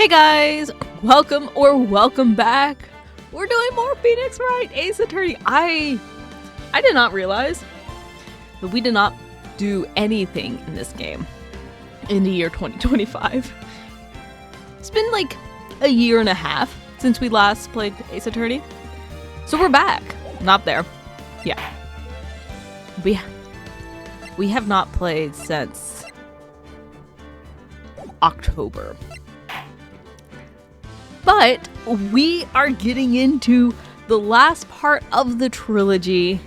Hey guys, welcome back. We're doing more Phoenix Wright Ace Attorney. I did not realize that we did not do anything in this game in the year 2025. It's been like a year and a half since we last played Ace Attorney. So we're back. Not there. Yeah. We have not played since October. But we are getting into the last part of the trilogy,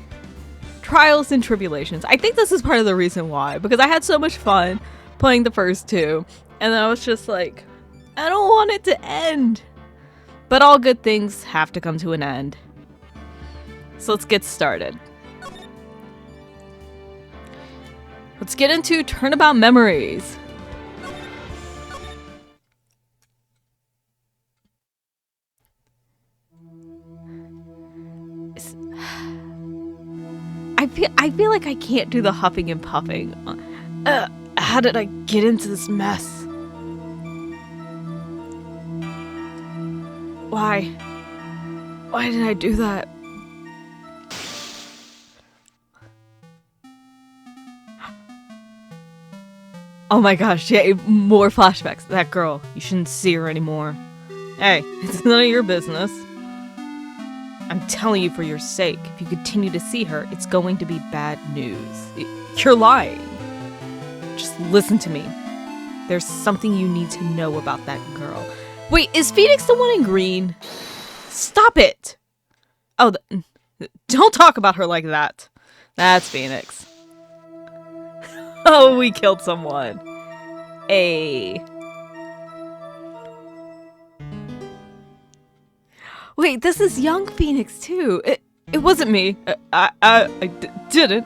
Trials and Tribulations. I think this is part of the reason why, because I had so much fun playing the first two, and then I was just like, I don't want it to end. But all good things have to come to an end. So let's get started. Let's get into Turnabout Memories. I feel like I can't do the huffing and puffing. How did I get into this mess? Why did I do that? Oh my gosh, yeah, more flashbacks. That girl, you shouldn't see her anymore. Hey, it's none of your business. I'm telling you for your sake, if you continue to see her, it's going to be bad news. You're lying. Just listen to me. There's something you need to know about that girl. Wait, is Phoenix the one in green? Stop it! Oh, don't talk about her like that. That's Phoenix. Oh, we killed someone. Wait, this is young Phoenix too. It wasn't me. I didn't.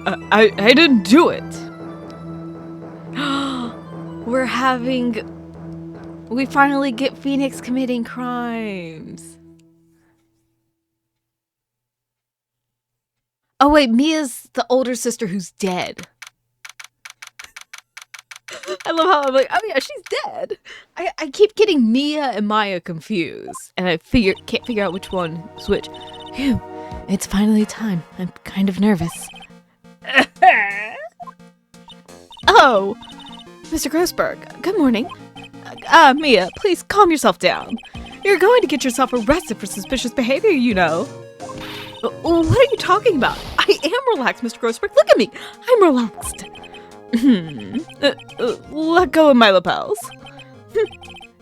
I didn't do it. We finally get Phoenix committing crimes. Oh wait, Mia's the older sister who's dead. I love how I'm like, oh yeah, she's dead. I keep getting Mia and Maya confused, and I can't figure out which one is which. Phew, it's finally time. I'm kind of nervous. Oh, Mr. Grossberg, good morning. Mia, please calm yourself down. You're going to get yourself arrested for suspicious behavior, you know. What are you talking about? I am relaxed, Mr. Grossberg. Look at me. I'm relaxed. Let go of my lapels.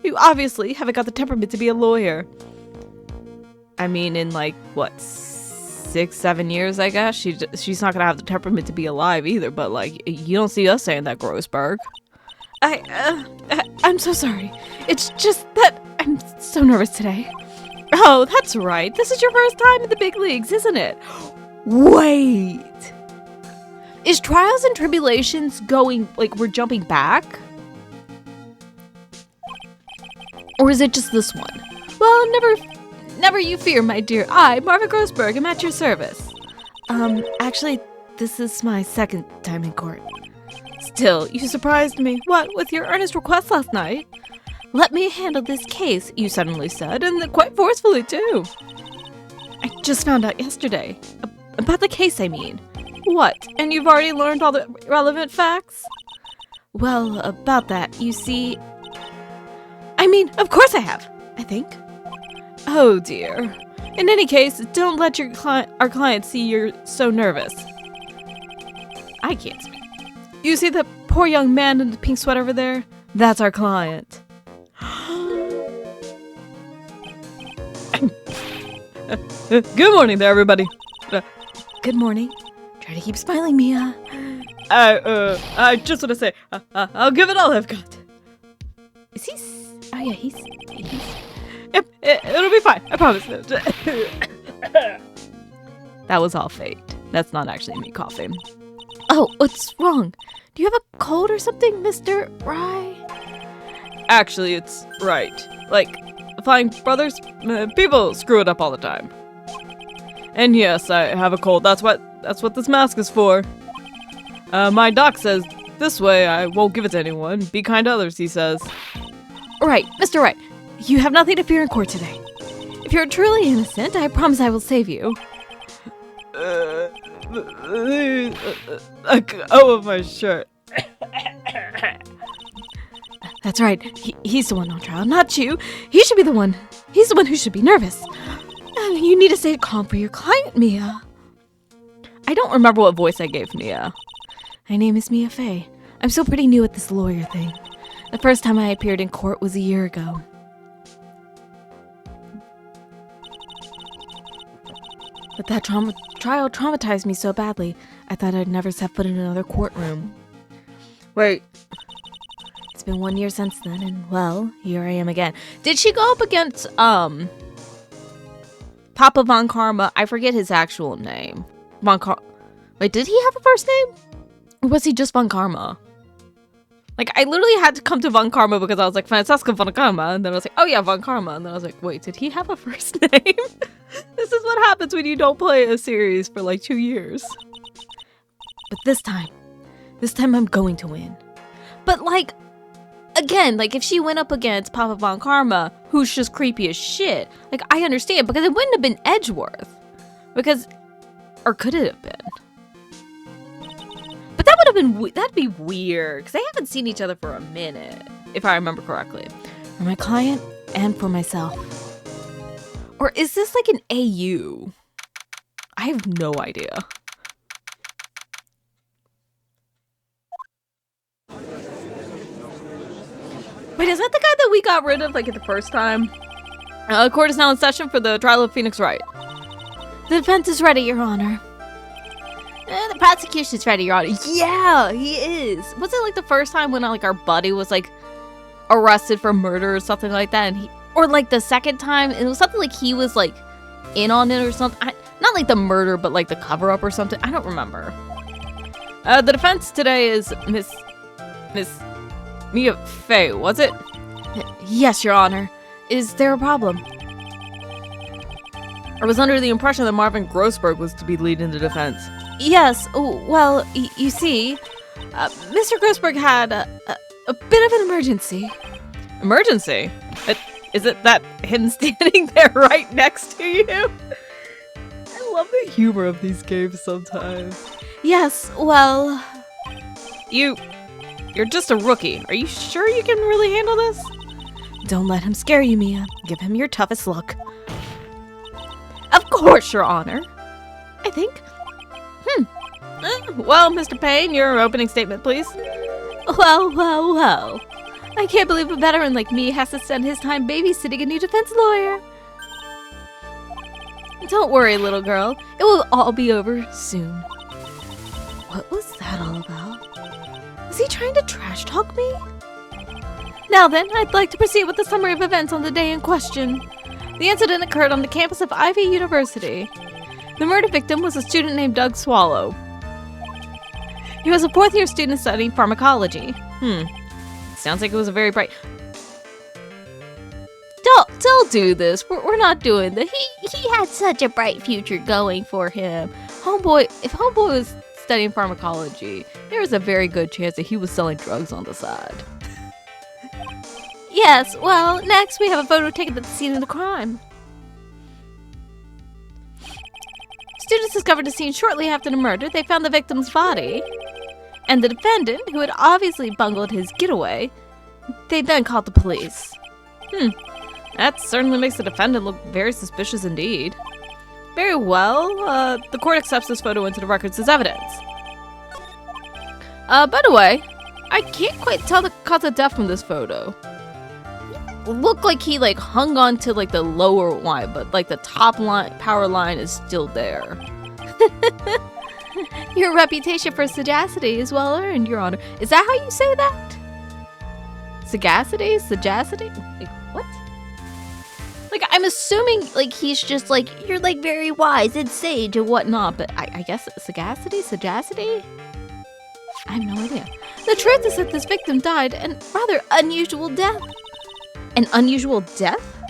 You obviously haven't got the temperament to be a lawyer. I mean, in like, what, 6-7 years, I guess? She's not gonna have the temperament to be alive either, but like, you don't see us saying that, Grossberg. I'm so sorry. It's just that I'm so nervous today. Oh, that's right. This is your first time in the big leagues, isn't it? Wait. Is Trials and Tribulations going, like, we're jumping back? Or is it just this one? Well, never you fear, my dear. I, Marvin Grossberg, am at your service. Actually, this is my second time in court. Still, you surprised me. What, with your earnest request last night? Let me handle this case, you suddenly said, and quite forcefully, too. I just found out yesterday. About the case, I mean. What? And you've already learned all the relevant facts? Well, about that, you see... I mean, of course I have, I think. Oh dear. In any case, don't let our client see you're so nervous. I can't speak. You see that poor young man in the pink sweater over there? That's our client. Good morning there, everybody. Good morning. Try to keep smiling, Mia. I just want to say, I'll give it all I've got. Is he? Oh yeah, he's. Yep, it'll be fine. I promise. That was all fake. That's not actually me coughing. Oh, what's wrong? Do you have a cold or something, Mr. Wright? Actually, it's Wright. Like, Flying Brothers, people screw it up all the time. And yes, I have a cold. That's what this mask is for. My doc says This way, I won't give it to anyone. Be kind to others, he says. Right, Mr. Wright. You have nothing to fear in court today. If you're truly innocent, I promise I will save you. Let go of my shirt. That's right. He's the one on trial, not you. He should be the one. He's the one who should be nervous. You need to stay calm for your client, Mia. I don't remember what voice I gave Mia. My name is Mia Fey. I'm still pretty new at this lawyer thing. The first time I appeared in court was a year ago. But that trial traumatized me so badly, I thought I'd never set foot in another courtroom. Wait. It's been 1 year since then, and well, here I am again. Did she go up against, Papa Von Karma? I forget his actual name. Wait, did he have a first name? Or was he just Von Karma? Like, I literally had to come to Von Karma because I was like, Francesca Von Karma, and then I was like, oh yeah, Von Karma, and then I was like, wait, did he have a first name? This is what happens when you don't play a series for like 2 years. But this time I'm going to win. But like, again, like if she went up against Papa Von Karma, who's just creepy as shit, like I understand, because it wouldn't have been Edgeworth. Because, or could it have been? But that would have been, that'd be weird, because they haven't seen each other for a minute, if I remember correctly. For my client and for myself. Or is this like an AU? I have no idea. Wait, is that the guy that we got rid of like at the first time? Court is now in session for the trial of Phoenix Wright. The defense is ready, Your Honor. The prosecution's ready, Your Honor. Yeah, he is. Was it like the first time when like our buddy was like arrested for murder or something like that? And or like the second time, it was something like he was like in on it or something. Not like the murder, but like the cover up or something. I don't remember. The defense today is Miss Mia Fey, was it? Yes, Your Honor. Is there a problem? I was under the impression that Marvin Grossberg was to be leading the defense. Yes, well, you see, Mr. Grossberg had a bit of an emergency. Emergency? Is it that him standing there right next to you? I love the humor of these games sometimes. Yes, well... You're just a rookie. Are you sure you can really handle this? Don't let him scare you, Mia. Give him your toughest look. Of course, Your Honor. I think. Well, Mr. Payne, your opening statement, please. Well. I can't believe a veteran like me has to spend his time babysitting a new defense lawyer. Don't worry, little girl. It will all be over soon. What was that all about? Was he trying to trash talk me? Now then, I'd like to proceed with the summary of events on the day in question. The incident occurred on the campus of Ivy University. The murder victim was a student named Doug Swallow. He was a fourth-year student studying pharmacology. Sounds like it was a very bright... Don't do this. We're not doing this. He had such a bright future going for him. If Homeboy was studying pharmacology, there was a very good chance that he was selling drugs on the side. Yes, well, next we have a photo taken at the scene of the crime. Students discovered the scene shortly after the murder. They found the victim's body. And the defendant, who had obviously bungled his getaway, they then called the police. That certainly makes the defendant look very suspicious indeed. Very well, the court accepts this photo into the records as evidence. By the way, I can't quite tell the cause of death from this photo. Looked like he like hung on to like the lower line, but like the top line, power line is still there. Your reputation for sagacity is well earned, Your Honor. Is that how you say that? Sagacity? Like, what? Like, I'm assuming, like, he's just, like, you're, like, very wise and sage and whatnot, but I guess sagacity? I have no idea. The truth is that this victim died an rather unusual death. An unusual death?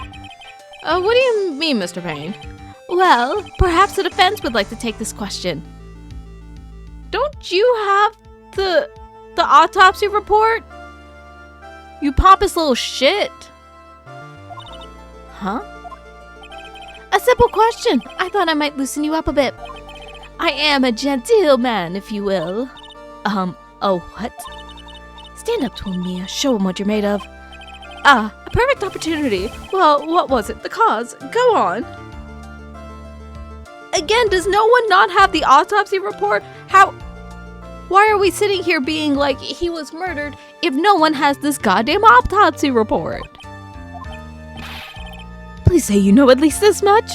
What do you mean, Mr. Payne? Well, perhaps the defense would like to take this question. Don't you have the The autopsy report? You pompous little shit. Huh? A simple question. I thought I might loosen you up a bit. I am a genteel man, if you will. Oh, what? Stand up to him, Mia. Show him what you're made of. A perfect opportunity. Well, what was it? The cause. Go on. Again, does no one not have the autopsy report? Why are we sitting here being like he was murdered if no one has this goddamn autopsy report? Please say you know at least this much.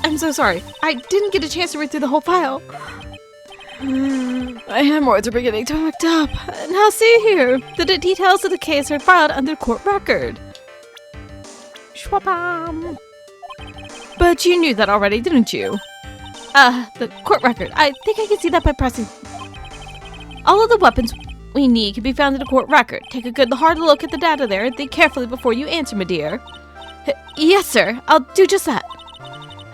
I'm so sorry. I didn't get a chance to read through the whole file. My hemorrhoids are beginning to act up. Now see here. The details of the case are filed under court record. Shwabam. But you knew that already, didn't you? The court record. I think I can see that by pressing. All of the weapons we need can be found in the court record. Take a good hard look at the data there and think carefully before you answer, my dear. Yes, sir. I'll do just that.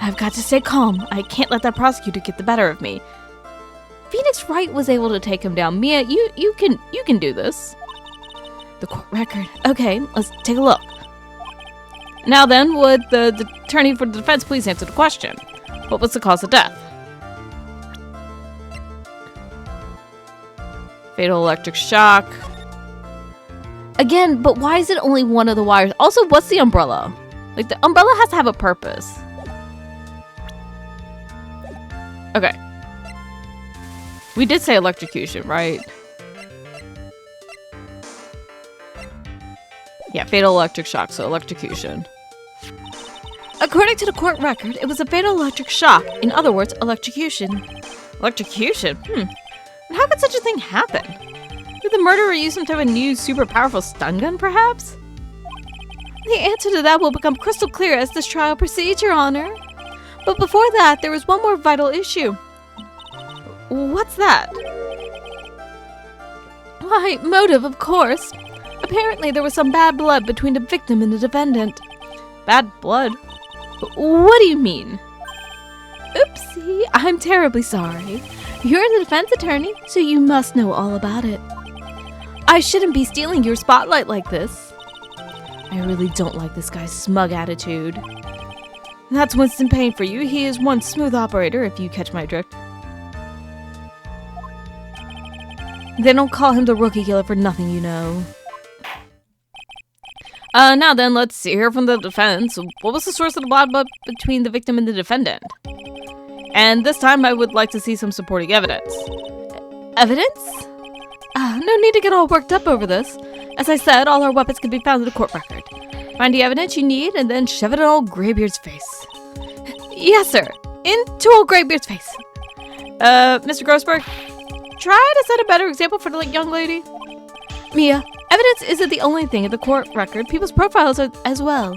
I've got to stay calm. I can't let that prosecutor get the better of me. Phoenix Wright was able to take him down. Mia, you can do this. The court record. Okay, let's take a look. Now then, would the attorney for the defense please answer the question? What was the cause of death? Fatal electric shock. Again, but why is it only one of the wires? Also, what's the umbrella? Like, the umbrella has to have a purpose. Okay. We did say electrocution, right? Yeah, fatal electric shock, so electrocution. According to the court record, it was a fatal electric shock. In other words, electrocution. Electrocution? And how could such a thing happen? Did the murderer use some type of new super powerful stun gun, perhaps? The answer to that will become crystal clear as this trial proceeds, Your Honor. But before that, there was one more vital issue. What's that? Why, motive, of course. Apparently, there was some bad blood between the victim and the defendant. Bad blood? What do you mean? Oopsie, I'm terribly sorry. You're the defense attorney, so you must know all about it. I shouldn't be stealing your spotlight like this. I really don't like this guy's smug attitude. That's Winston Payne for you. He is one smooth operator, if you catch my drift. They don't call him the rookie killer for nothing, you know. Now then, let's hear from the defense. What was the source of the blood between the victim and the defendant? And this time, I would like to see some supporting evidence. Evidence? No need to get all worked up over this. As I said, all our weapons can be found in the court record. Find the evidence you need, and then shove it in old Greybeard's face. Yes, sir. Into old Greybeard's face. Mr. Grossberg, try to set a better example for the young lady. Mia, evidence isn't the only thing in the court record. People's profiles are as well.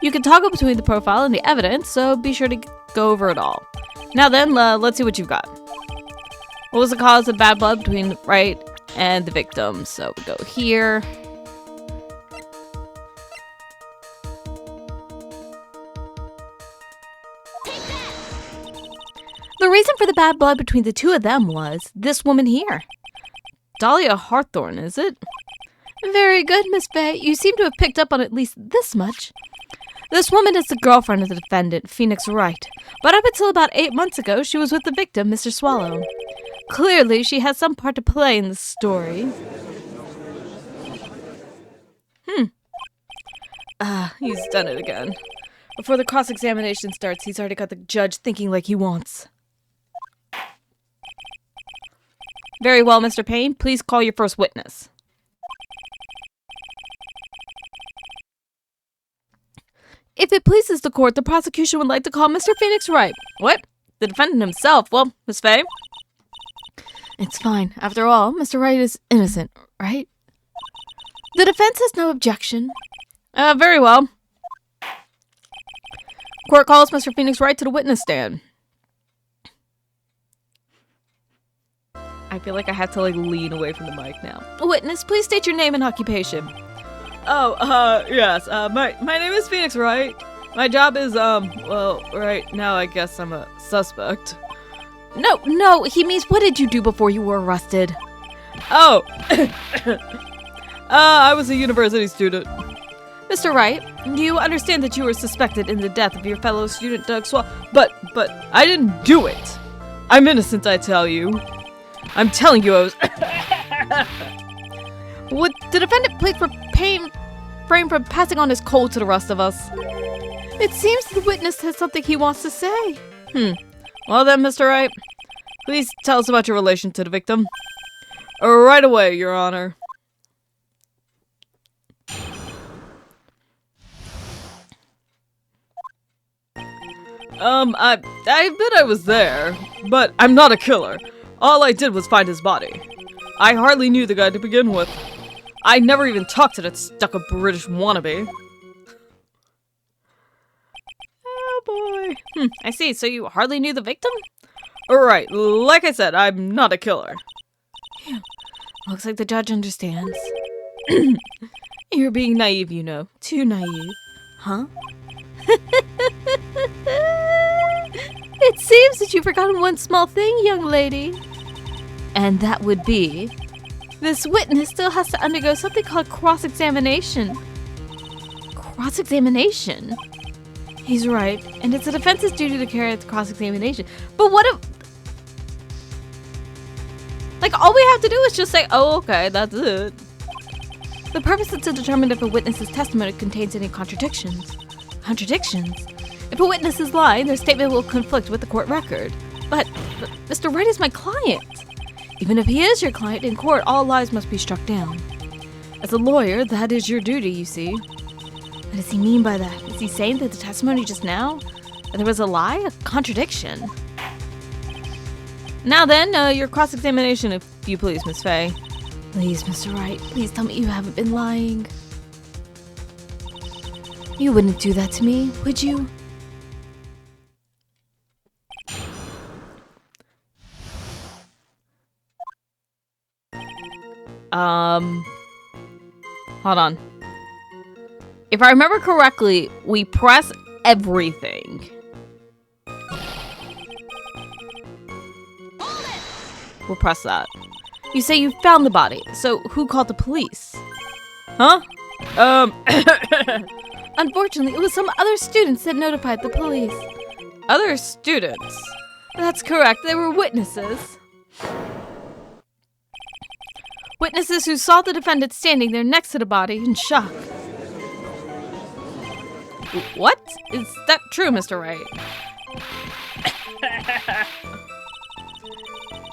You can toggle between the profile and the evidence, so be sure to go over it all. Now then, let's see what you've got. What was the cause of bad blood between Wright and the victim? So we go here. The reason for the bad blood between the two of them was this woman here. Dahlia Hawthorne, is it? Very good, Miss Fey. You seem to have picked up on at least this much. This woman is the girlfriend of the defendant, Phoenix Wright. But up until about 8 months ago, she was with the victim, Mr. Swallow. Clearly, she has some part to play in the story. He's done it again. Before the cross-examination starts, he's already got the judge thinking like he wants. Very well, Mr. Payne. Please call your first witness. If it pleases the court, the prosecution would like to call Mr. Phoenix Wright. What? The defendant himself? Well, Miss Fey? It's fine. After all, Mr. Wright is innocent, right? The defense has no objection. Very well. Court calls Mr. Phoenix Wright to the witness stand. I feel like I have to, lean away from the mic now. Witness, please state your name and occupation. Yes. My name is Phoenix Wright. My job is, well, right now I guess I'm a suspect. No, he means what did you do before you were arrested? Oh! I was a university student. Mr. Wright, you understand that you were suspected in the death of your fellow student Doug Swall. But I didn't do it. I'm innocent, I tell you. I'm telling you I was... Would the defendant plead for pain frame from passing on his cold to the rest of us? It seems the witness has something he wants to say. Well then, Mr. Wright, please tell us about your relation to the victim. Right away, Your Honor. I admit I was there, but I'm not a killer. All I did was find his body. I hardly knew the guy to begin with. I never even talked to that stuck-up British wannabe. Oh boy. I see, so you hardly knew the victim? Alright, like I said, I'm not a killer. Phew. Looks like the judge understands. You're being naive, you know. Too naive. Huh? It seems that you've forgotten one small thing, young lady. And that would be... this witness still has to undergo something called cross-examination. Cross-examination? He's right, and it's the defense's duty to carry out the cross-examination. But what if... like, all we have to do is just say, oh, okay, that's it. The purpose is to determine if a witness's testimony contains any contradictions. Contradictions? If a witness is lying, their statement will conflict with the court record. But Mr. Wright is my client. Even if he is your client, in court, all lies must be struck down. As a lawyer, that is your duty, you see. What does he mean by that? Is he saying that the testimony just now, that there was a lie? A contradiction? Now then, your cross-examination, if you please, Miss Fey. Please, Mr. Wright, please tell me you haven't been lying. You wouldn't do that to me, would you? Hold on. If I remember correctly, we press everything. We'll press that. You say you found the body, so who called the police? Huh? Unfortunately, it was some other students that notified the police. Other students? That's correct, they were witnesses. Witnesses who saw the defendant standing there next to the body in shock. What? Is that true, Mr. Wright?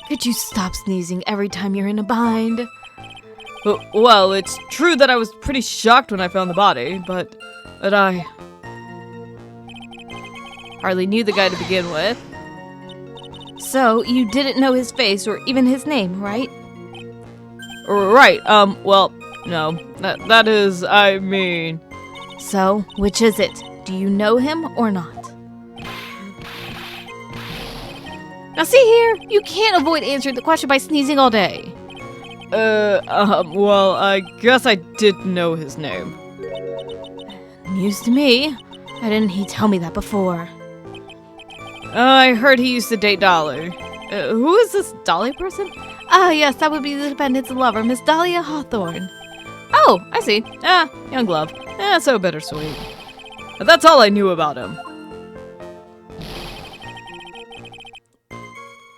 Could you stop sneezing every time you're in a bind? Well, it's true that I was pretty shocked when I found the body, but I hardly knew the guy to begin with. So, you didn't know his face or even his name, right? Right, well, no. That is, I mean... So, which is it? Do you know him or not? Now see here, you can't avoid answering the question by sneezing all day. Well, I guess I did know his name. News to me. Why didn't he tell me that before? I heard he used to date Dolly. Who is this Dolly person? Ah, yes, that would be the defendant's lover, Miss Dahlia Hawthorne. Oh, I see. Young love. So bittersweet. But that's all I knew about him.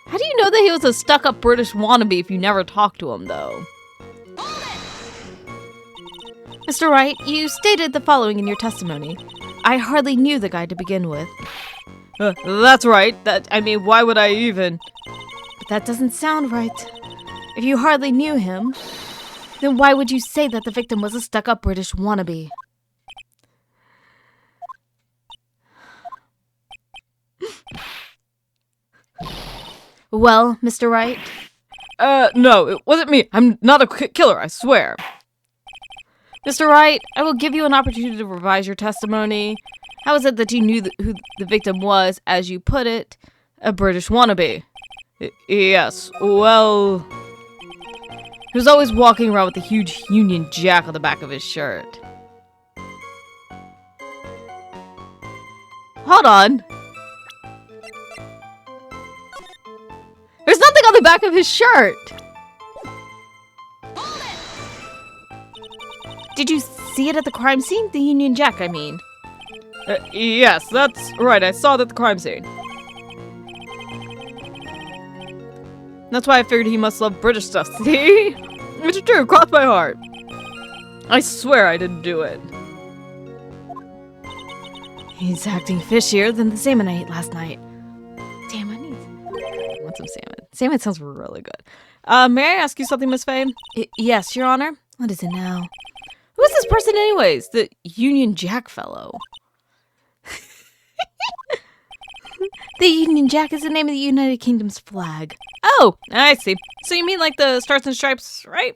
How do you know that he was a stuck-up British wannabe if you never talked to him, though? Mr. Wright, you stated the following in your testimony. I hardly knew the guy to begin with. That's right. Why would I even... But that doesn't sound right. If you hardly knew him, then why would you say that the victim was a stuck-up British wannabe? Well, Mr. Wright? No, it wasn't me. I'm not a killer, I swear. Mr. Wright, I will give you an opportunity to revise your testimony. How is it that you knew who the victim was, as you put it, a British wannabe? Yes, well... he was always walking around with a huge Union Jack on the back of his shirt. Hold on. There's nothing on the back of his shirt. Did you see it at the crime scene? The Union Jack, I mean. Yes, that's right. I saw it at the crime scene. That's why I figured he must love British stuff, see? It's true, cross my heart. I swear I didn't do it. He's acting fishier than the salmon I ate last night. Damn, I want some salmon. Salmon sounds really good. May I ask you something, Miss Fey? Yes, Your Honor. What is it now? Who's this person anyways? The Union Jack fellow. The Union Jack is the name of the United Kingdom's flag. Oh, I see. So you mean like the Stars and Stripes, right?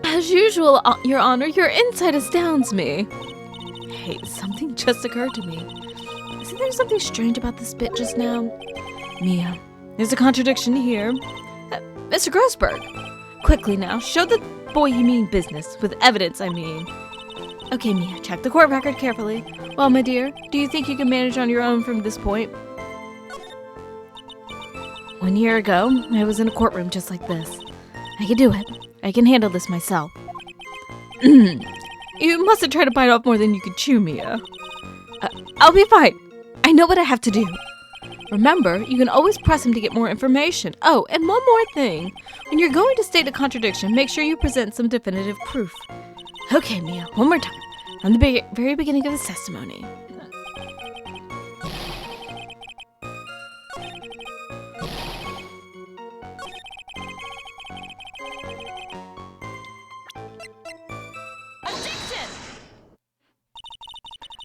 As usual, Your Honor, your insight astounds me. Hey, something just occurred to me. Isn't there something strange about this bit just now? Mia, there's a contradiction here. Mr. Grossberg, quickly now, show the boy you mean business. With evidence, I mean. Okay, Mia, check the court record carefully. Well, my dear, do you think you can manage on your own from this point? 1 year ago, I was in a courtroom just like this. I can do it. I can handle this myself. You mustn't try to bite off more than you can chew, Mia. I'll be fine. I know what I have to do. Remember, you can always press him to get more information. Oh, and one more thing. When you're going to state a contradiction, make sure you present some definitive proof. Okay, Mia, one more time. From the very beginning of his testimony. Objection!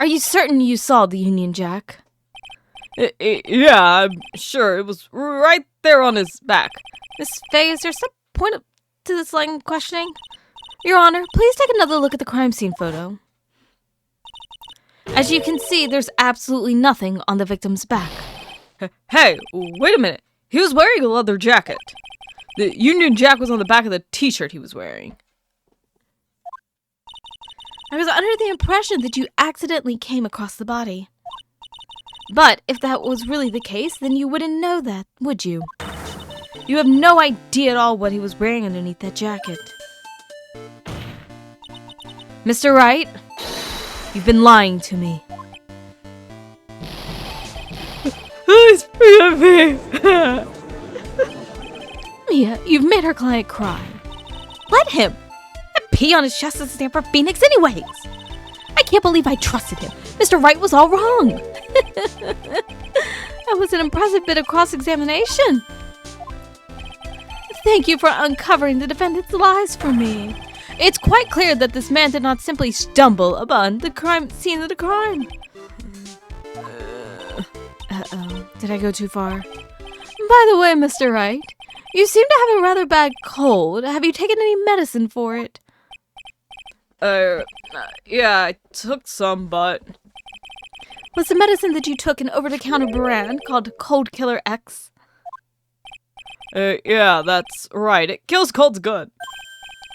Are you certain you saw the Union Jack? Yeah, I'm sure. It was right there on his back. Miss Fey, is there some point to this line of questioning? Your Honor, please take another look at the crime scene photo. As you can see, there's absolutely nothing on the victim's back. Hey, wait a minute. He was wearing a leather jacket. The Union Jack was on the back of the t-shirt he was wearing. I was under the impression that you accidentally came across the body. But if that was really the case, then you wouldn't know that, would you? You have no idea at all what he was wearing underneath that jacket. Mr. Wright, you've been lying to me. Who's Mia? Mia, you've made our client cry. Let him! That pee on his chest is a stamp for Phoenix anyways. I can't believe I trusted him. Mr. Wright was all wrong. That was an impressive bit of cross-examination. Thank you for uncovering the defendant's lies for me. It's quite clear that this man did not simply stumble upon the scene of the crime. Uh-oh. Did I go too far? By the way, Mr. Wright, you seem to have a rather bad cold. Have you taken any medicine for it? Yeah, I took some, but... Was the medicine that you took an over-the-counter brand called Cold Killer X? Yeah, that's right. It kills colds good.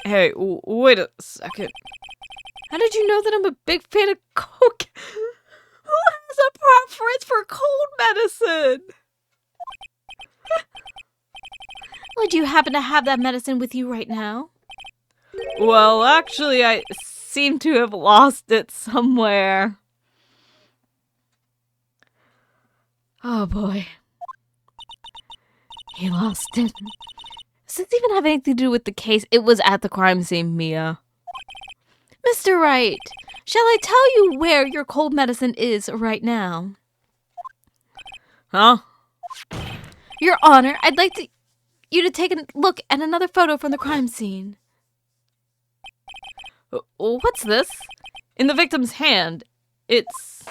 Hey, wait a second. How did you know that I'm a big fan of coke? Who has a preference for cold medicine? Would you happen to have that medicine with you right now? Well, actually, I seem to have lost it somewhere. Oh boy. He lost it. Does this even have anything to do with the case? It was at the crime scene, Mia. Mr. Wright, shall I tell you where your cold medicine is right now? Huh? Your Honor, I'd like you to take a look at another photo from the crime scene. What's this? In the victim's hand. It's...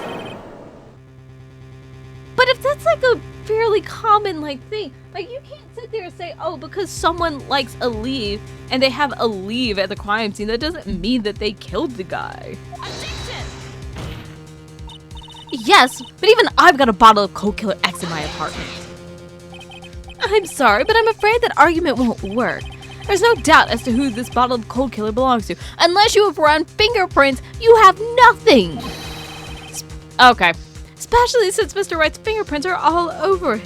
But if that's like a fairly common thing, you can't sit there and say, oh, because someone likes a leaf and they have a leaf at the crime scene, that doesn't mean that they killed the guy. Objection! Yes, but even I've got a bottle of Cold Killer X in my apartment. I'm sorry, but I'm afraid that argument won't work. There's no doubt as to who this bottle of Cold Killer belongs to. Unless you have run fingerprints, you have nothing. Okay. Especially since Mr. Wright's fingerprints are all over it.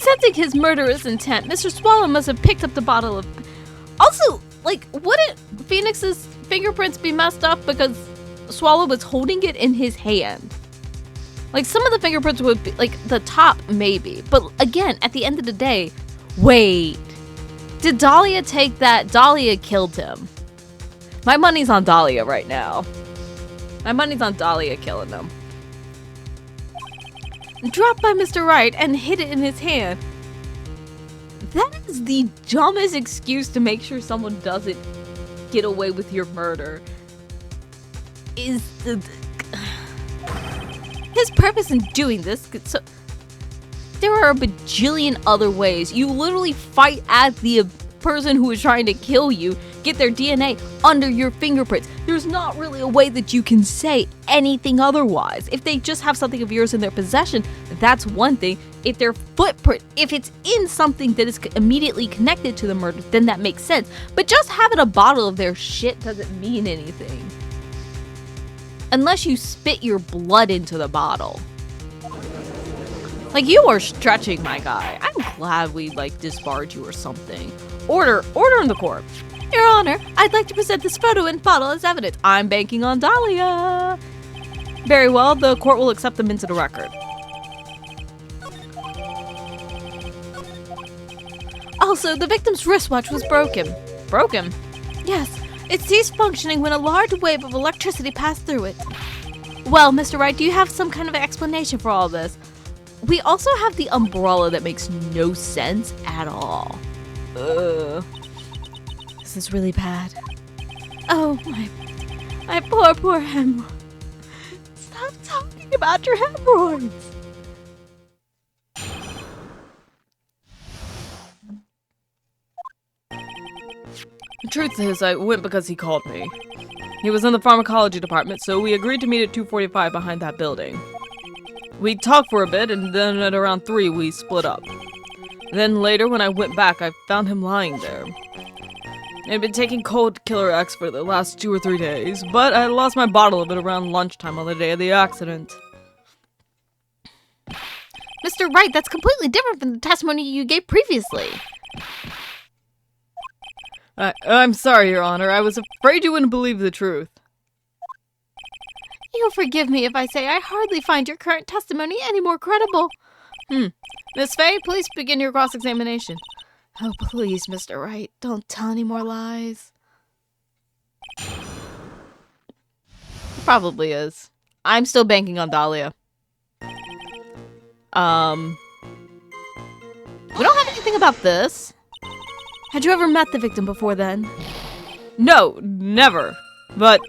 Sensing his murderous intent, Mr. Swallow must have picked up the bottle of... Also, like, wouldn't Phoenix's fingerprints be messed up because Swallow was holding it in his hand? Like, some of the fingerprints would be, like, the top, maybe. But, again, at the end of the day, wait. Did Dahlia take that? Dahlia killed him. My money's on Dahlia right now. My money's on Dahlia killing him. Dropped by Mr. Wright and hid it in his hand. That is the dumbest excuse to make sure someone doesn't get away with your murder. His purpose in doing this, so there are a bajillion other ways. You literally fight at the person who is trying to kill you, get their DNA under your fingerprints. There's not really a way that you can say anything otherwise. If they just have something of yours in their possession, that's one thing. If their footprint, if it's in something that is immediately connected to the murder, then that makes sense. But just having a bottle of their shit doesn't mean anything. Unless you spit your blood into the bottle. Like, you are stretching, my guy. I'm glad we, like, disbarred you or something. Order in the court. Your Honor, I'd like to present this photo and bottle as evidence. I'm banking on Dahlia. Very well, the court will accept them into the record. Also, the victim's wristwatch was broken. Broken? Yes. It ceased functioning when a large wave of electricity passed through it. Well, Mr. Wright, do you have some kind of explanation for all this? We also have the umbrella that makes no sense at all. This is really bad. Oh, my poor hemorrhoids. Stop talking about your hemorrhoids. The truth is, I went because he called me. He was in the pharmacology department, so we agreed to meet at 2:45 behind that building. We talked for a bit, and then at around 3, we split up. Then later, when I went back, I found him lying there. I'd been taking cold killer X for the last 2 or 3 days, but I lost my bottle of it around lunchtime on the day of the accident. Mr. Wright, that's completely different from the testimony you gave previously. I'm sorry, Your Honor. I was afraid you wouldn't believe the truth. You'll forgive me if I say I hardly find your current testimony any more credible. Miss Fey, please begin your cross-examination. Oh, please, Mr. Wright, don't tell any more lies. Probably is. I'm still banking on Dahlia. We don't have anything about this. Had you ever met the victim before then? No, never. But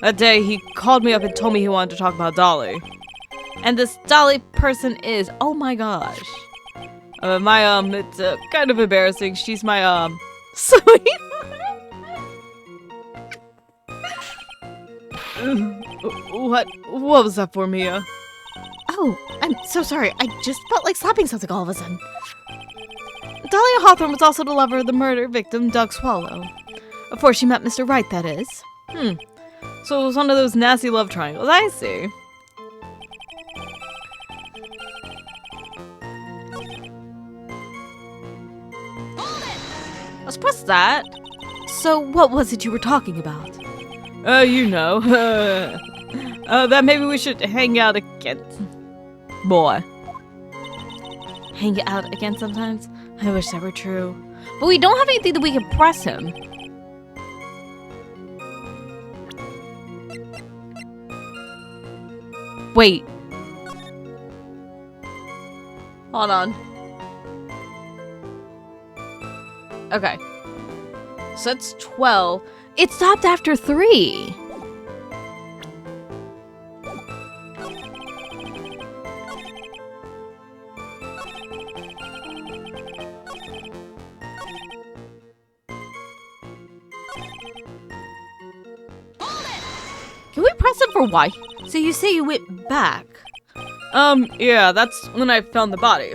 that day he called me up and told me he wanted to talk about Dolly. And this Dolly person is, oh my gosh. It's kind of embarrassing. She's my, sweet. What was that for, Mia? Oh, I'm so sorry. I just felt like slapping something all of a sudden. Dahlia Hawthorne was also the lover of the murder victim, Doug Swallow. Before she met Mr. Wright, that is. So it was one of those nasty love triangles. I see. Let's press that. So what was it you were talking about? You know. That maybe we should hang out again. Boy. Hang out again sometimes? I wish that were true. But we don't have anything that we can press him. Wait. Hold on. Okay. So that's 12. It stopped after 3. Can we press it for why? So you say you went back? Yeah, that's when I found the body.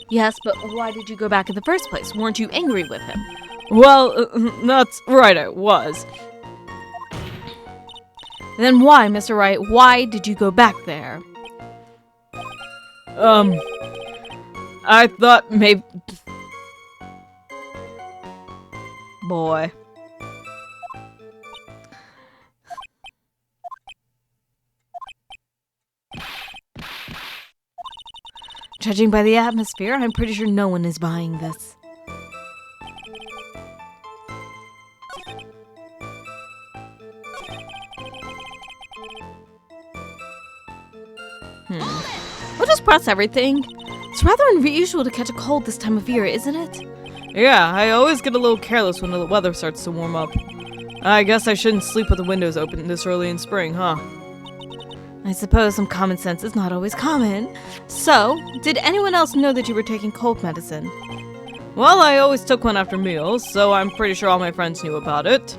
Yes, but why did you go back in the first place? Weren't you angry with him? Well, that's right, I was. Then why, Mr. Wright? Why did you go back there? I thought maybe... Boy. Judging by the atmosphere, I'm pretty sure no one is buying this. We'll just press everything. It's rather unusual to catch a cold this time of year, isn't it? Yeah, I always get a little careless when the weather starts to warm up. I guess I shouldn't sleep with the windows open this early in spring, huh? I suppose some common sense is not always common. So, did anyone else know that you were taking cold medicine? Well, I always took one after meals, so I'm pretty sure all my friends knew about it.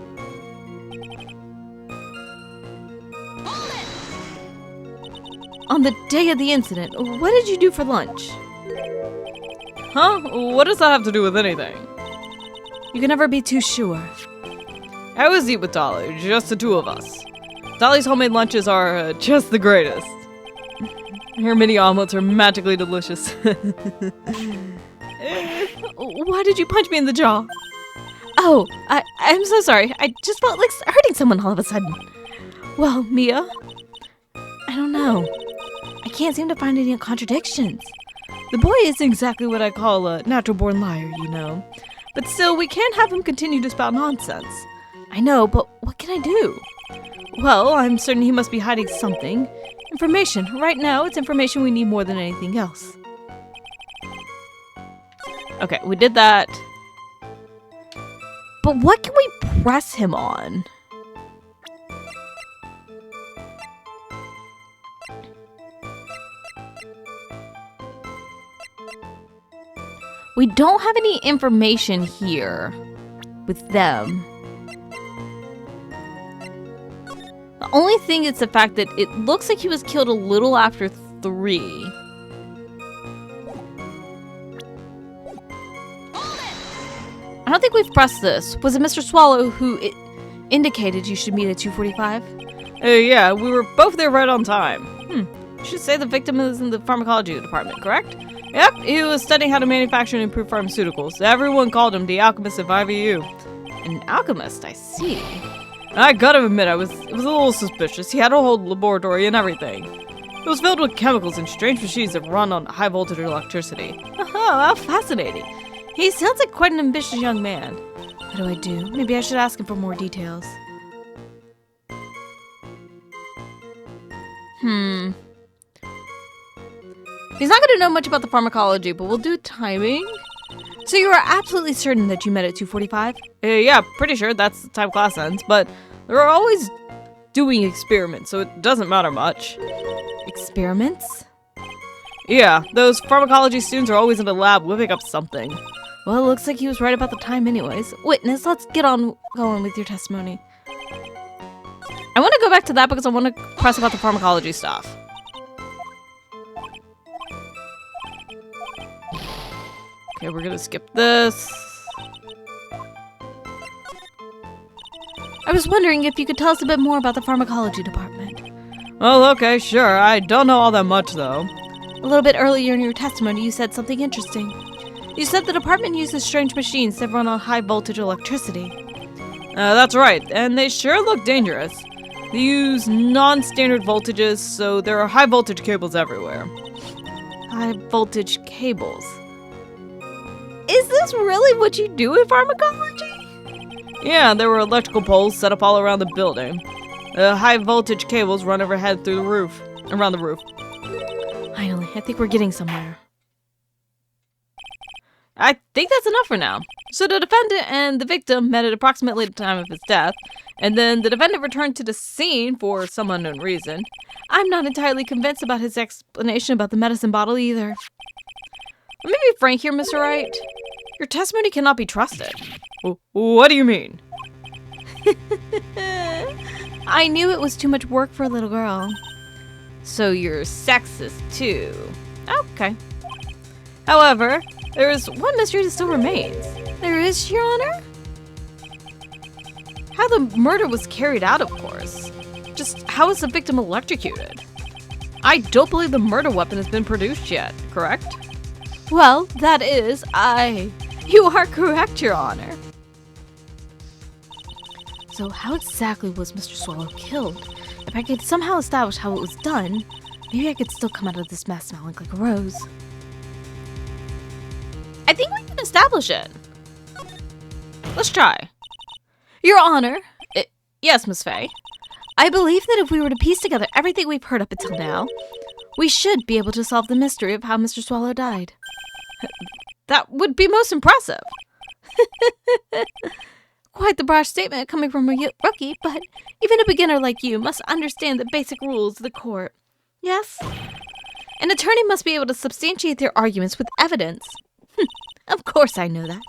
On the day of the incident, what did you do for lunch? Huh? What does that have to do with anything? You can never be too sure. I always eat with Dolly, just the two of us. Dolly's homemade lunches are just the greatest. Her mini omelets are magically delicious. Why did you punch me in the jaw? Oh, I'm so sorry. I just felt like hurting someone all of a sudden. Well, Mia, I don't know. I can't seem to find any contradictions. The boy isn't exactly what I call a natural-born liar, you know. But still, we can't have him continue to spout nonsense. I know, but what can I do? Well, I'm certain he must be hiding something. Information. Right now, it's information we need more than anything else. Okay, we did that. But what can we press him on? We don't have any information here with them. The only thing is the fact that it looks like he was killed a little after 3. I don't think we've pressed this. Was it Mr. Swallow who indicated you should meet at 2:45? Yeah, we were both there right on time. You should say the victim is in the pharmacology department, correct? Yep, he was studying how to manufacture and improve pharmaceuticals. Everyone called him the alchemist of IVU. An alchemist, I see. I gotta admit, it was a little suspicious. He had a whole laboratory and everything. It was filled with chemicals and strange machines that run on high voltage electricity. Oh, how fascinating. He sounds like quite an ambitious young man. What do I do? Maybe I should ask him for more details. He's not going to know much about the pharmacology, but we'll do timing. So you are absolutely certain that you met at 2:45? Yeah, pretty sure that's the time class ends, but they're always doing experiments, so it doesn't matter much. Experiments? Yeah, those pharmacology students are always in the lab whipping up something. Well, it looks like he was right about the time anyways. Witness, let's get on going with your testimony. I want to go back to that because I want to press about the pharmacology stuff. Okay, we're gonna skip this. I was wondering if you could tell us a bit more about the pharmacology department. Well, okay, sure. I don't know all that much, though. A little bit earlier in your testimony, you said something interesting. You said the department uses strange machines that run on high voltage electricity. That's right, and they sure look dangerous. They use non-standard voltages, so there are high voltage cables everywhere. High voltage cables. Is this really what you do in pharmacology? Yeah, there were electrical poles set up all around the building. High voltage cables run overhead through the roof, around the roof. Finally, I think we're getting somewhere. I think that's enough for now. So the defendant and the victim met at approximately the time of his death, and then the defendant returned to the scene for some unknown reason. I'm not entirely convinced about his explanation about the medicine bottle either. Let me be frank here, Mr. Wright. Your testimony cannot be trusted. What do you mean? I knew it was too much work for a little girl. So you're sexist too. Okay. However, there is one mystery that still remains. There is, Your Honor? How the murder was carried out, of course. Just how was the victim electrocuted? I don't believe the murder weapon has been produced yet, correct? Well, that is, You are correct, Your Honor. So how exactly was Mr. Swallow killed? If I could somehow establish how it was done, maybe I could still come out of this mess smelling like a rose. I think we can establish it. Let's try. Your Honor, Yes, Miss Fey. I believe that if we were to piece together everything we've heard up until now, we should be able to solve the mystery of how Mr. Swallow died. That would be most impressive. Quite the brash statement coming from a rookie, but even a beginner like you must understand the basic rules of the court. Yes? An attorney must be able to substantiate their arguments with evidence. Of course I know that.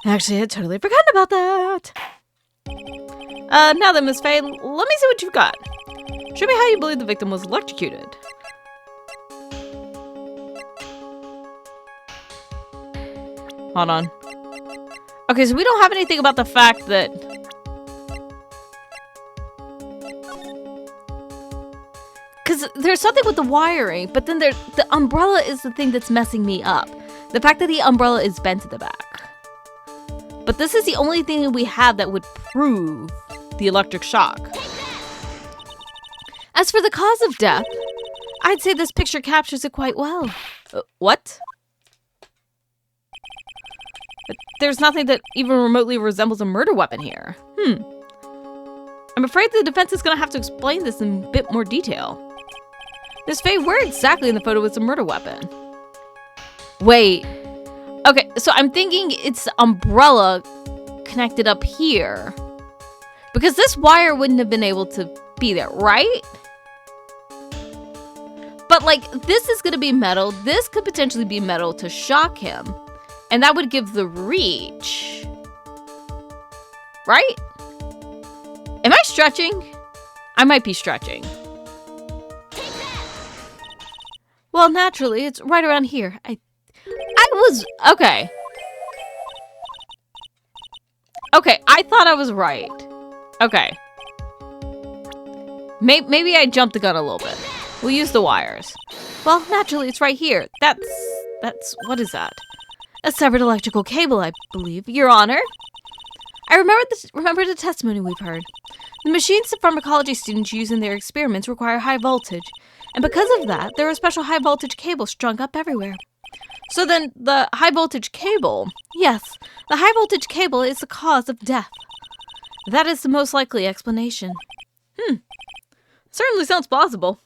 Actually, I'd totally forgotten about that. Now then, Miss Fey, let me see what you've got. Show me how you believe the victim was electrocuted. Hold on. Okay, so we don't have anything about the fact that... Because there's something with the wiring, but then the umbrella is the thing that's messing me up. The fact that the umbrella is bent to the back. But this is the only thing that we have that would prove the electric shock. As for the cause of death, I'd say this picture captures it quite well. What? There's nothing that even remotely resembles a murder weapon here. I'm afraid the defense is going to have to explain this in a bit more detail. Miss Fey, where exactly in the photo is a murder weapon? Wait. Okay, so I'm thinking it's the umbrella connected up here. Because this wire wouldn't have been able to be there, right? But like, this is going to be metal. This could potentially be metal to shock him. And that would give the reach. Right? Am I stretching? I might be stretching. Well, naturally, it's right around here. I was... Okay. Okay, I thought I was right. Okay. Maybe I jumped the gun a little bit. We'll use the wires. Well, naturally, it's right here. That's... What is that? A severed electrical cable, I believe. Your Honor? I remember the testimony we've heard. The machines that pharmacology students use in their experiments require high voltage. And because of that, there are special high voltage cables strung up everywhere. So then, the high voltage cable... Yes, the high voltage cable is the cause of death. That is the most likely explanation. Certainly sounds plausible.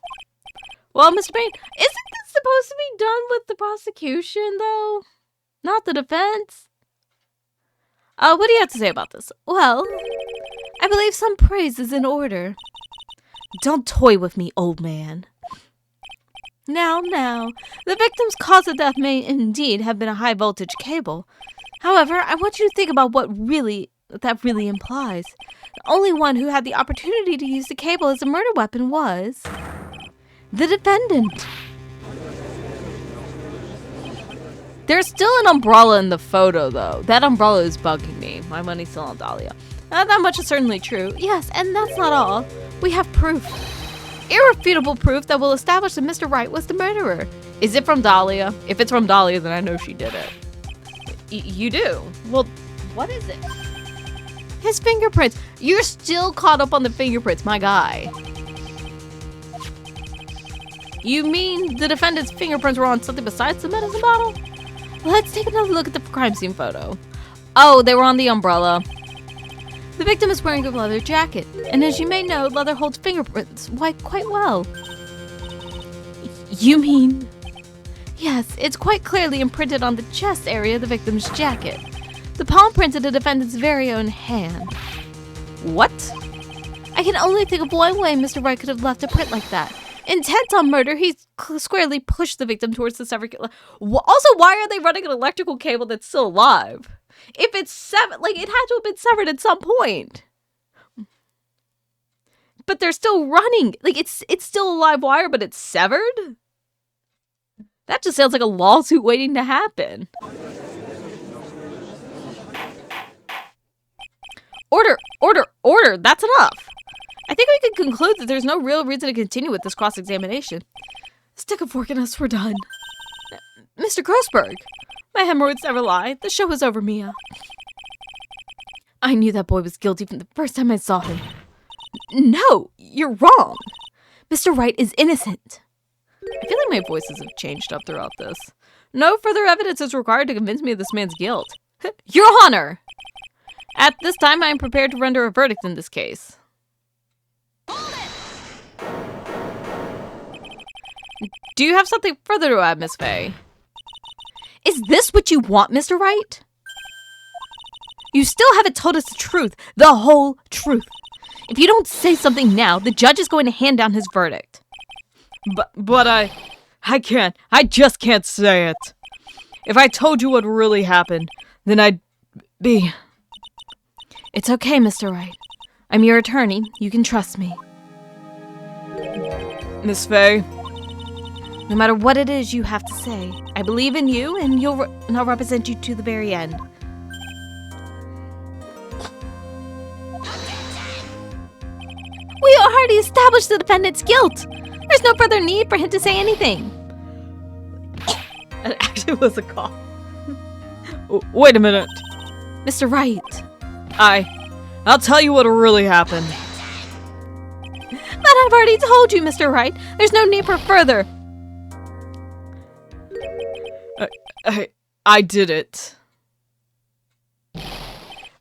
Well, Mr. Payne, isn't this supposed to be done with the prosecution, though? Not the defense? What do you have to say about this? Well, I believe some praise is in order. Don't toy with me, old man. Now, the victim's cause of death may indeed have been a high voltage cable. However, I want you to think about what that really implies. The only one who had the opportunity to use the cable as a murder weapon was the defendant. There's still an umbrella in the photo, though. That umbrella is bugging me. My money's still on Dahlia. That much is certainly true. Yes, and that's not all. We have proof. Irrefutable proof that will establish that Mr. Wright was the murderer. Is it from Dahlia? If it's from Dahlia, then I know she did it. You do? Well, what is it? His fingerprints. You're still caught up on the fingerprints, my guy. You mean the defendant's fingerprints were on something besides the medicine bottle? Let's take another look at the crime scene photo. Oh, they were on the umbrella. The victim is wearing a leather jacket, and as you may know, leather holds fingerprints quite well. You mean? Yes, it's quite clearly imprinted on the chest area of the victim's jacket. The palm print of the defendant's very own hand. What? I can only think of one way Mr. Wright could have left a print like that. Intent on murder, he squarely pushed the victim towards the severed... Also, why are they running an electrical cable that's still alive? If it's severed, like, it had to have been severed at some point. But they're still running. Like, it's still a live wire, but it's severed? That just sounds like a lawsuit waiting to happen. Order! That's enough! I think we can conclude that there's no real reason to continue with this cross-examination. Stick a fork in us, we're done. Mr. Grossberg! My hemorrhoids never lie. The show is over, Mia. I knew that boy was guilty from the first time I saw him. No, you're wrong. Mr. Wright is innocent. I feel like my voices have changed up throughout this. No further evidence is required to convince me of this man's guilt. Your Honor! At this time, I am prepared to render a verdict in this case. Do you have something further to add, Miss Fey? Is this what you want, Mr. Wright? You still haven't told us the truth, the whole truth. If you don't say something now, the judge is going to hand down his verdict. But I can't. I just can't say it. If I told you what really happened, then I'd be... It's okay, Mr. Wright. I'm your attorney. You can trust me. Miss Fey? No matter what it is you have to say, I believe in you, and I'll represent you to the very end. We already established the defendant's guilt. There's no further need for him to say anything. It actually was a cough. Wait a minute. Mr. Wright. I'll tell you what really happened. But I've already told you, Mr. Wright. There's no need for further. I did it.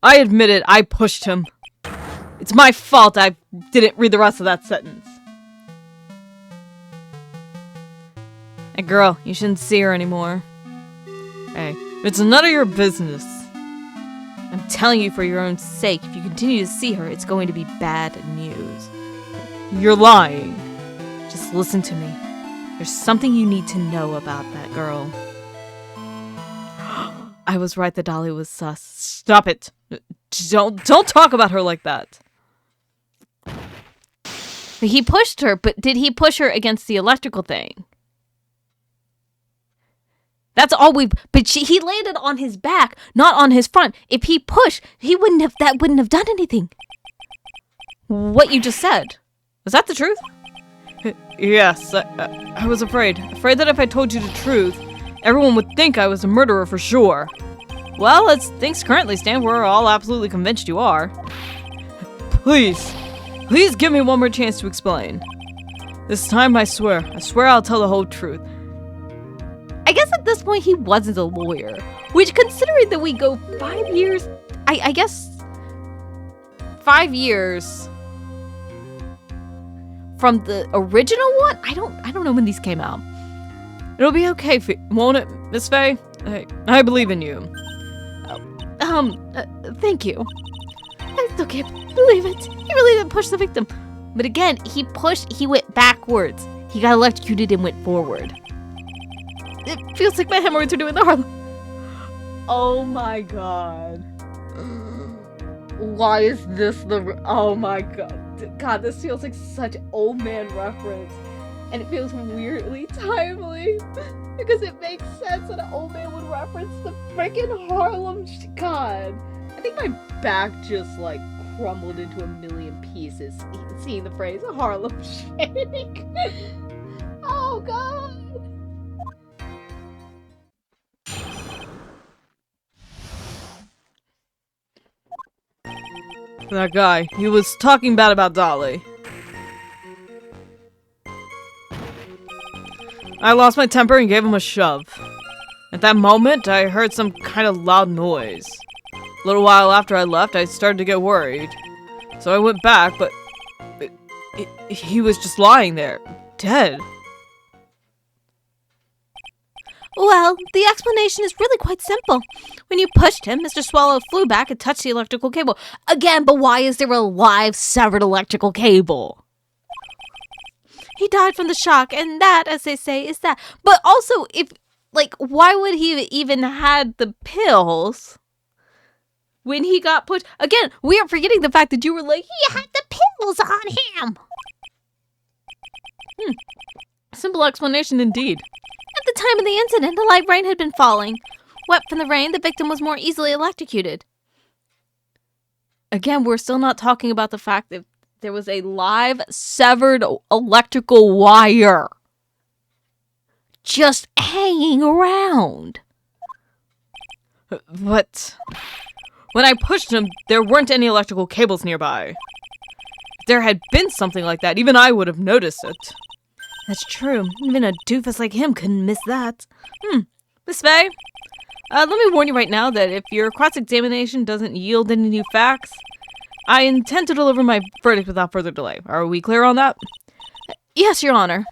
I admit it, I pushed him. It's my fault I didn't read the rest of that sentence. Hey girl, you shouldn't see her anymore. Hey, it's none of your business. I'm telling you for your own sake, if you continue to see her, it's going to be bad news. You're lying. Just listen to me. There's something you need to know about that girl. I was right that Dolly was sus. Stop it. Don't talk about her like that. He pushed her, but did he push her against the electrical thing? That's all but he landed on his back, not on his front. If he pushed, that wouldn't have done anything. What you just said. Was that the truth? Yes, I was afraid that if I told you the truth, everyone would think I was a murderer for sure. Well, as things currently stand, we're all absolutely convinced you are. Please give me one more chance to explain. This time, I swear I'll tell the whole truth. I guess at this point he wasn't a lawyer, which considering that we go 5 years, I guess 5 years from the original one? I don't know when these came out. It'll be okay, won't it, Miss Fey? I believe in you. Thank you. I still can't believe it. He really did push the victim. But again, he went backwards. He got electrocuted and went forward. It feels like my hemorrhoids are doing the hard. Oh my god. Why is this oh my god. God, this feels like such old man reference. And it feels weirdly timely. Because it makes sense that an old man would reference the freaking Harlem God. I think my back just like crumbled into a million pieces seeing the phrase Harlem Shake. Oh god. That guy, he was talking bad about Dolly. I lost my temper and gave him a shove. At that moment, I heard some kind of loud noise. A little while after I left, I started to get worried. So I went back, but he was just lying there, dead. Well, the explanation is really quite simple. When you pushed him, Mr. Swallow flew back and touched the electrical cable. Again, but why is there a live severed electrical cable? He died from the shock, and that, as they say, is that. But also, why would he even had the pills when he got pushed? Again, we are forgetting the fact that you were like, he had the pills on him. Simple explanation indeed. At the time of the incident, a light rain had been falling. Wet from the rain, the victim was more easily electrocuted. Again, we're still not talking about the fact that there was a live severed electrical wire. just hanging around. But when I pushed him, there weren't any electrical cables nearby. If there had been something like that, even I would have noticed it. That's true. Even a doofus like him couldn't miss that. Miss Fey, let me warn you right now that if your cross-examination doesn't yield any new facts, I intend to deliver my verdict without further delay. Are we clear on that? Yes, Your Honor.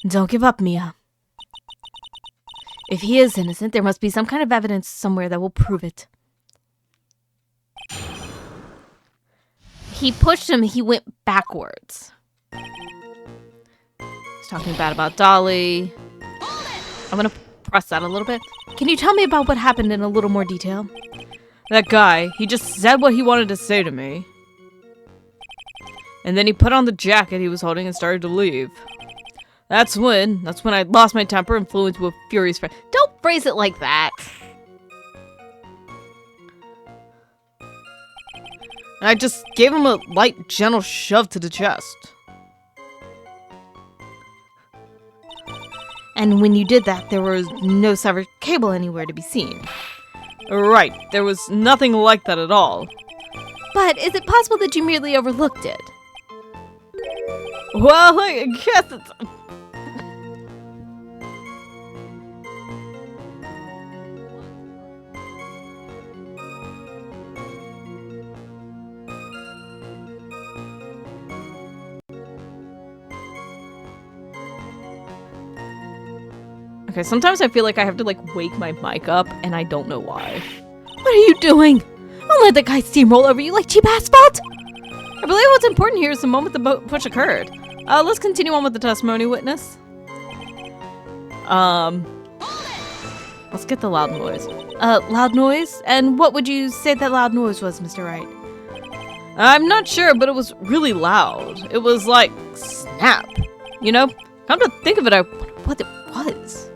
Don't give up, Mia. If he is innocent, there must be some kind of evidence somewhere that will prove it. He pushed him, he went backwards. He's talking bad about Dolly. I'm gonna press that a little bit. Can you tell me about what happened in a little more detail? That guy, he just said what he wanted to say to me. And then he put on the jacket he was holding and started to leave. That's when I lost my temper and flew into a furious frenzy. Don't phrase it like that. And I just gave him a light, gentle shove to the chest. And when you did that, there was no severed cable anywhere to be seen. Right, there was nothing like that at all. But is it possible that you merely overlooked it? Well, I guess it's... Okay, sometimes I feel like I have to, wake my mic up, and I don't know why. What are you doing? Don't let the guy steamroll over you like cheap asphalt! I believe what's important here is the moment the push occurred. Let's continue on with the testimony, witness. Let's get the loud noise. Loud noise? And what would you say that loud noise was, Mr. Wright? I'm not sure, but it was really loud. It was like, snap. You know? Come to think of it, I wonder what it was.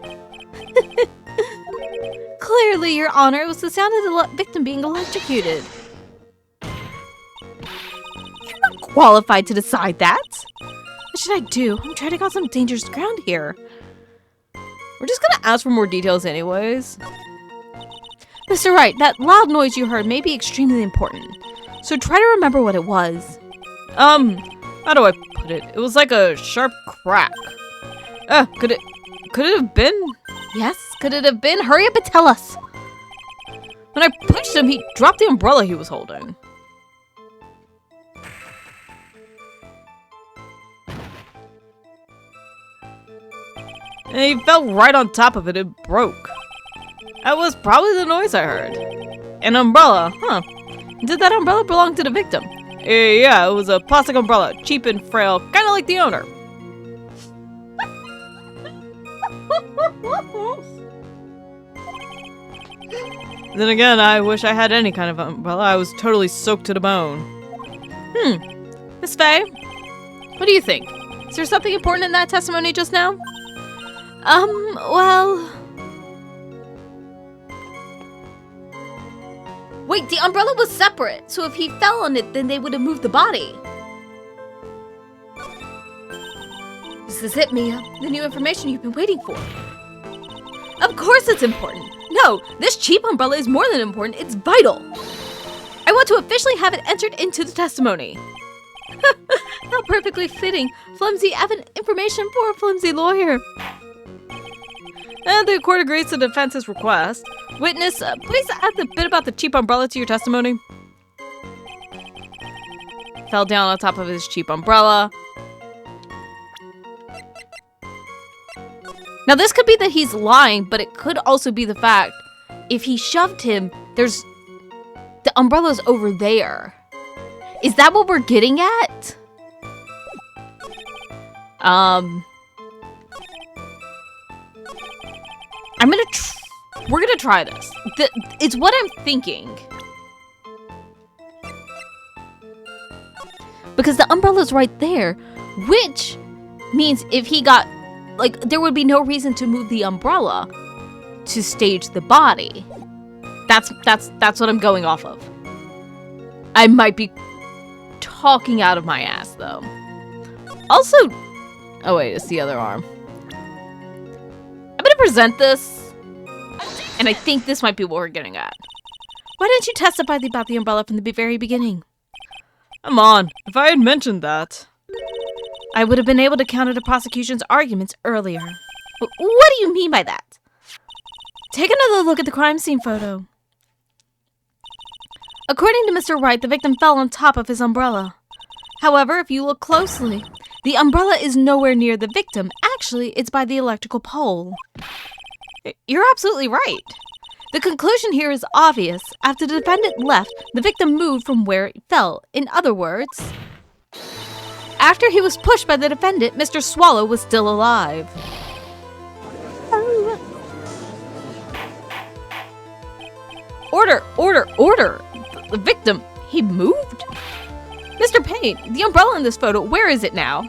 Clearly, Your Honor, it was the sound of the victim being electrocuted. You're not qualified to decide that. What should I do? I'm treading on some dangerous ground here. We're just gonna ask for more details anyways. Mr. Wright, that loud noise you heard may be extremely important. So try to remember what it was. How do I put it? It was like a sharp crack. Could it have been? Yes, could it have been? Hurry up and tell us. When I pushed him, he dropped the umbrella he was holding. And he fell right on top of it. It broke. That was probably the noise I heard. An umbrella, huh? Did that umbrella belong to the victim? Yeah, it was a plastic umbrella, cheap and frail, kind of like the owner. Then again, I wish I had any kind of umbrella. I was totally soaked to the bone. Miss Fey, what do you think? Is there something important in that testimony just now? Well... Wait, the umbrella was separate, so if he fell on it, then they would have moved the body. This is it, Mia. The new information you've been waiting for. Of course it's important. No, this cheap umbrella is more than important, it's vital. I want to officially have it entered into the testimony. How perfectly fitting. Flimsy information for a flimsy lawyer. And the court agrees to the defense's request. Witness, please add the bit about the cheap umbrella to your testimony. Fell down on top of his cheap umbrella. Now this could be that he's lying, but it could also be the fact if he shoved him, the umbrella's over there. Is that what we're getting at? We're gonna try this. It's what I'm thinking. Because the umbrella's right there, which means if he got, there would be no reason to move the umbrella to stage the body. That's what I'm going off of. I might be talking out of my ass, though. Also, oh wait, it's the other arm. present this? And I think this might be what we're getting at. Why didn't you testify about the umbrella from the very beginning? Come on, if I had mentioned that. I would have been able to counter the prosecution's arguments earlier. What do you mean by that? Take another look at the crime scene photo. According to Mr. Wright, the victim fell on top of his umbrella. However, if you look closely, the umbrella is nowhere near the victim. Actually, it's by the electrical pole. You're absolutely right. The conclusion here is obvious. After the defendant left, the victim moved from where it fell. In other words, after he was pushed by the defendant, Mr. Swallow was still alive. Order! Order! Order! The victim, he moved? Mr. Payne, the umbrella in this photo, where is it now?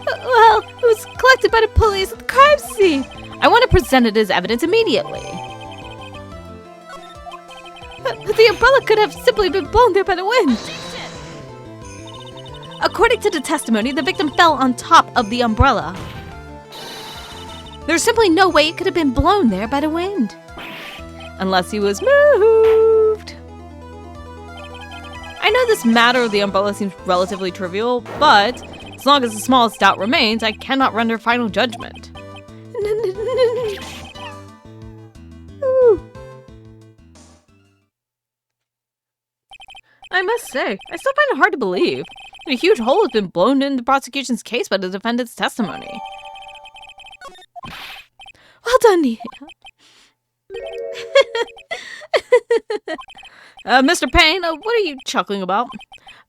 Well, it was collected by the police at the crime scene. I want to present it as evidence immediately. But the umbrella could have simply been blown there by the wind. According to the testimony, the victim fell on top of the umbrella. There's simply no way it could have been blown there by the wind. Unless he was moved. I know this matter of the umbrella seems relatively trivial, but as long as the smallest doubt remains, I cannot render final judgment. I must say, I still find it hard to believe. A huge hole has been blown in the prosecution's case by the defendant's testimony. Well done, Nia. Mr. Payne, what are you chuckling about?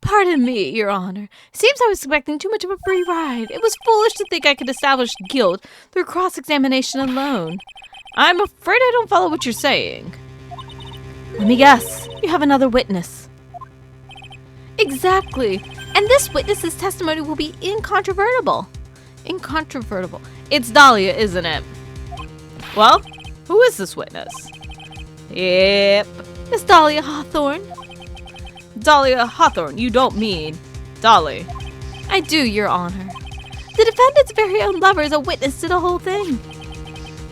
Pardon me, Your Honor. Seems I was expecting too much of a free ride. It was foolish to think I could establish guilt through cross-examination alone. I'm afraid I don't follow what you're saying. Let me guess. You have another witness. Exactly. And this witness's testimony will be incontrovertible. Incontrovertible. It's Dahlia, isn't it? Well, who is this witness? Yep. Miss Dahlia Hawthorne. Dahlia Hawthorne, you don't mean Dolly. I do, Your Honor. The defendant's very own lover is a witness to the whole thing.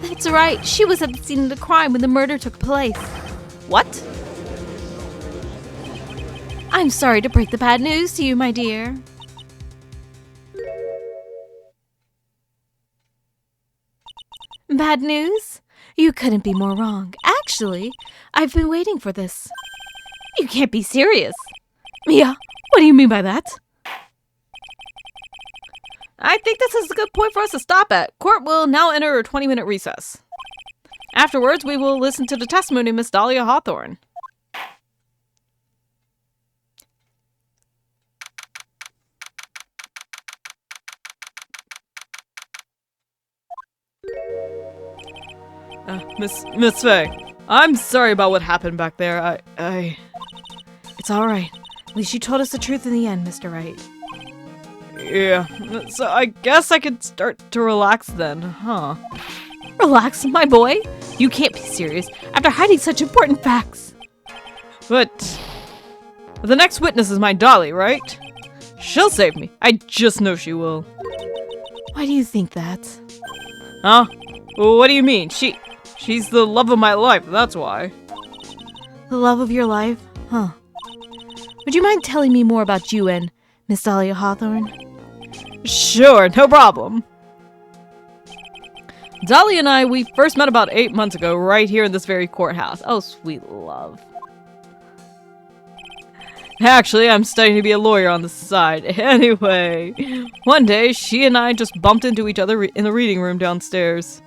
That's right. She was at the scene of the crime when the murder took place. What? I'm sorry to break the bad news to you, my dear. Bad news? You couldn't be more wrong. Actually, I've been waiting for this. You can't be serious. Mia, what do you mean by that? I think this is a good point for us to stop at. Court will now enter a 20-minute recess. Afterwards, we will listen to the testimony of Miss Dahlia Hawthorne. Miss Fey, I'm sorry about what happened back there. It's all right. At least you told us the truth in the end, Mr. Wright. Yeah, so I guess I could start to relax then, huh? Relax, my boy? You can't be serious after hiding such important facts. But the next witness is my Dolly, right? She'll save me. I just know she will. Why do you think that? Huh? Well, what do you mean? She's the love of my life, that's why. The love of your life? Huh. Would you mind telling me more about you and Miss Dahlia Hawthorne? Sure, no problem. Dolly and I, we first met about 8 months ago, right here in this very courthouse. Oh, sweet love. Actually, I'm studying to be a lawyer on the side. Anyway, one day, she and I just bumped into each other in the reading room downstairs.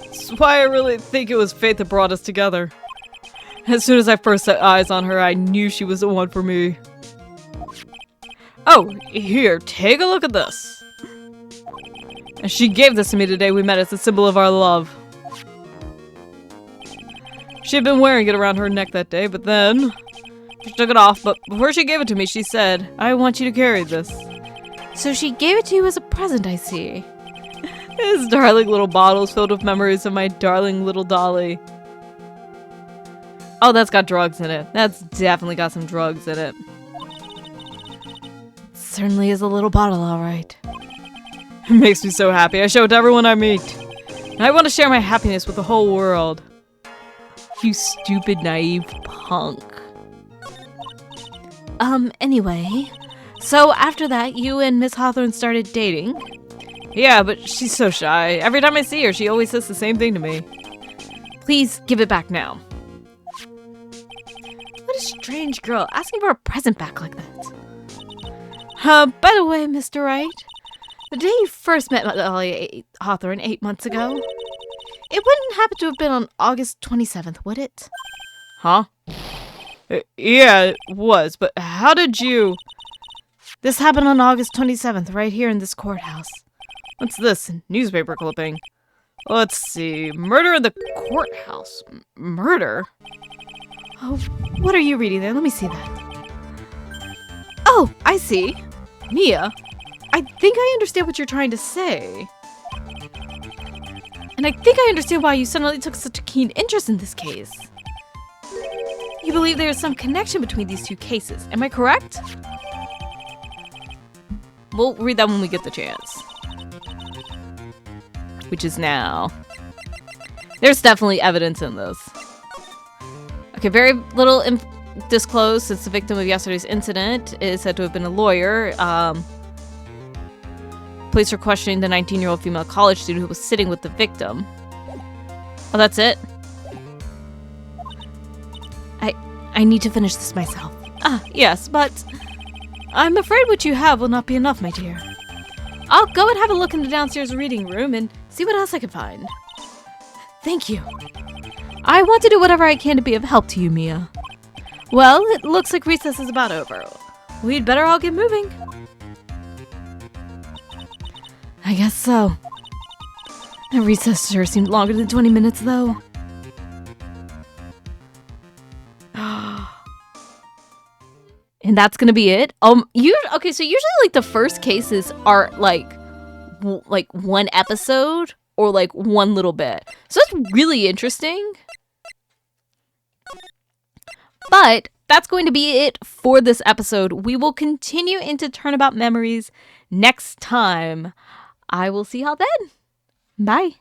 That's why I really think it was fate that brought us together. As soon as I first set eyes on her, I knew she was the one for me. Oh, here, take a look at this. And she gave this to me today we met as a symbol of our love. She had been wearing it around her neck that day, but then she took it off. But before she gave it to me, she said, I want you to carry this. So she gave it to you as a present, I see. This darling little bottle is filled with memories of my darling little Dolly. Oh, that's got drugs in it. That's definitely got some drugs in it. Certainly is a little bottle, all right. It makes me so happy. I show it to everyone I meet. I want to share my happiness with the whole world. You stupid, naive punk. Anyway. So after that, you and Miss Hawthorne started dating? Yeah, but she's so shy. Every time I see her, she always says the same thing to me. Please give it back now. What a strange girl, asking for a present back like that. By the way, Mr. Wright, the day you first met Molly Hawthorne 8 months ago, it wouldn't happen to have been on August 27th, would it? Huh? Yeah, it was, but how did you... This happened on August 27th, right here in this courthouse. What's this? Newspaper clipping. Let's see. Murder in the courthouse. Murder? Oh, what are you reading there? Let me see that. Oh, I see. Mia? I think I understand what you're trying to say. And I think I understand why you suddenly took such a keen interest in this case. You believe there is some connection between these two cases, am I correct? We'll read that when we get the chance. Which is now. There's definitely evidence in this. Okay, very little disclosed since the victim of yesterday's incident is said to have been a lawyer. Police are questioning the 19-year-old female college student who was sitting with the victim. Oh, that's it? I need to finish this myself. Ah, yes, but I'm afraid what you have will not be enough, my dear. I'll go and have a look in the downstairs reading room and see what else I can find. Thank you. I want to do whatever I can to be of help to you, Mia. Well, it looks like recess is about over. We'd better all get moving. I guess so. That recess sure seemed longer than 20 minutes, though. And that's gonna be it. Okay, so usually like the first cases are like one episode or like one little bit. So that's really interesting. But that's going to be it for this episode. We will continue into Turnabout Memories next time. I will see y'all then. Bye.